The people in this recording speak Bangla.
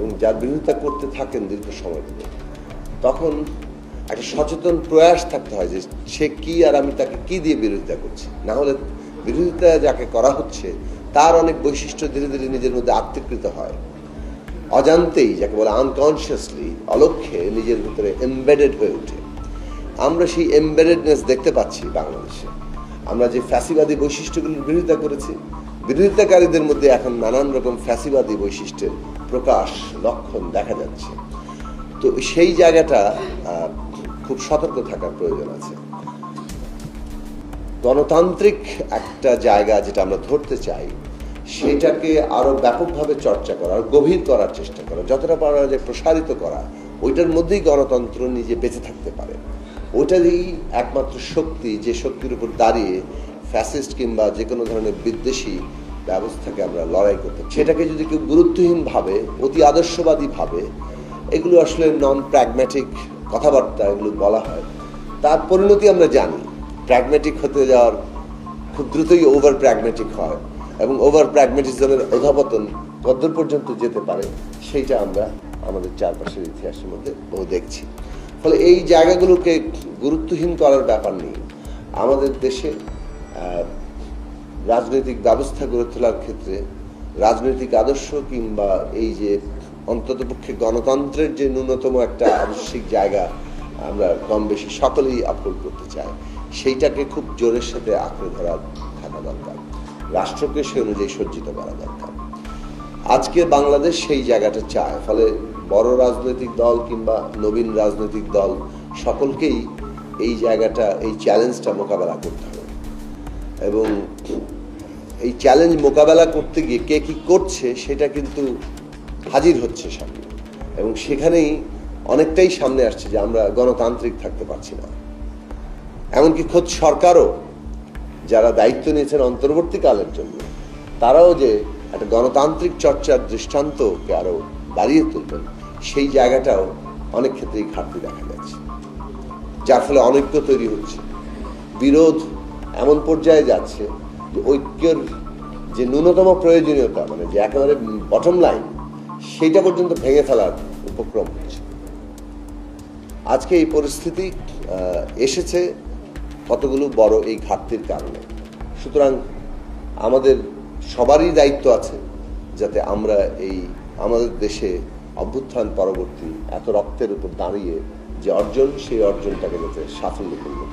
এবং যার বিরোধিতা করতে থাকেন দীর্ঘ সময় ধরে, তখন একটা সচেতন প্রয়াস থাকতে হয় যে সে কি আর আমি তাকে কি দিয়ে বিরোধিতা করছি। না হলে বিরোধিতা যাকে করা হচ্ছে তার অনেক বৈশিষ্ট্য ধীরে ধীরে নিজের মধ্যে আত্মীকৃত হয়, অজান্তেই, যাকে বলে আনকনসিয়াসলি, অলক্ষ্যে নিজের ভিতরে এমবেডেড হয়ে ওঠে। আমরা সেই এমবেডেডনেস দেখতে পাচ্ছি বাংলাদেশে। আমরা যে ফ্যাসিবাদী বৈশিষ্ট্যগুলোর বিরোধিতা করেছি, বিরোধিতাকারীদের মধ্যে এখন নানান রকম ফ্যাসিবাদী বৈশিষ্ট্যের প্রকাশ লক্ষণ দেখা যাচ্ছে। তো সেই জায়গাটা খুব সতর্ক থাকার প্রয়োজন আছে। গণতান্ত্রিক একটা জায়গা যেটা আমরা ধরতে চাই, সেটাকে আরো ব্যাপকভাবে চর্চা করা, গভীর করার চেষ্টা করা, যতটা পারা যায় প্রসারিত করা, ওইটার মধ্যেই গণতন্ত্র নিজে বেঁচে থাকতে পারে। ওটারই একমাত্র শক্তি, যে শক্তির উপর দাঁড়িয়ে ফ্যাসিস্ট কিংবা যে কোনো ধরনের বিদ্বেষী ব্যবস্থাকে আমরা লড়াই করতে, সেটাকে যদি কেউ গুরুত্বহীন ভাবে, অতি আদর্শবাদী ভাবে, এগুলো আসলে নন প্র্যাগম্যাটিক কথাবার্তা এগুলো বলা হয়, তার পরিণতি আমরা জানি। প্র্যাগম্যাটিক হতে যাওয়ার খুব দ্রুতই ওভার প্র্যাগম্যাটিক হয়, এবং ওভার প্র্যাগম্যাটিজমের অধঃপতন কতদূর পর্যন্ত যেতে পারে সেইটা আমরা আমাদের চারপাশের ইতিহাসের মধ্যে বহু দেখছি। ফলে এই জায়গাগুলোকে গুরুত্বহীন করার ব্যাপার নেই। আমাদের দেশে রাজনৈতিক ব্যবস্থা গড়ে তোলার ক্ষেত্রে রাজনৈতিক আদর্শ কিংবা এই যে অন্ততপক্ষে গণতন্ত্রের যে ন্যূনতম একটা আবশ্যিক জায়গা আমরা কম বেশি সকলেই আপলোড করতে চাই, সেইটাকে খুব জোরের সাথে আঁকড়ে ধরা থাকা দরকার। রাষ্ট্রকে সে অনুযায়ী সজ্জিত করা দরকার। আজকে বাংলাদেশ সেই জায়গাটা চায়। ফলে বড় রাজনৈতিক দল কিংবা নবীন রাজনৈতিক দল সকলকেই এই জায়গাটা, এই চ্যালেঞ্জটা মোকাবেলা করতে হবে। এবং এই চ্যালেঞ্জ মোকাবেলা করতে গিয়ে কে কি করছে সেটা কিন্তু হাজির হচ্ছে সামনে, এবং সেখানেই অনেকটাই সামনে আসছে যে আমরা গণতান্ত্রিক থাকতে পারছি না। এমনকি খোদ সরকারও, যারা দায়িত্ব নিয়েছেন অন্তর্বর্তীকালের জন্য, তারাও যে একটা গণতান্ত্রিক চর্চার দৃষ্টান্তকে আরো বাড়িয়ে তুলবেন, সেই জায়গাটাও অনেক ক্ষেত্রেই ঘাটতি দেখা যাচ্ছে, যার ফলে অনৈক্য তৈরি হচ্ছে, বিরোধ এমন পর্যায়ে যাচ্ছে যে ঐক্যের যে ন্যূনতম প্রয়োজনীয়তা, মানে যে একেবারে বটম লাইন, সেইটা পর্যন্ত ভেঙে ফেলার উপক্রম হচ্ছে। আজকে এই পরিস্থিতি এসেছে কতগুলো বড় এই ঘাটতির কারণে। সুতরাং আমাদের সবারই দায়িত্ব আছে যাতে আমরা এই আমাদের দেশে অভ্যুত্থান পরবর্তী এত রক্তের উপর দাঁড়িয়ে যে অর্জন, সেই অর্জনটাকে যাতে সাফল্যে পরিণত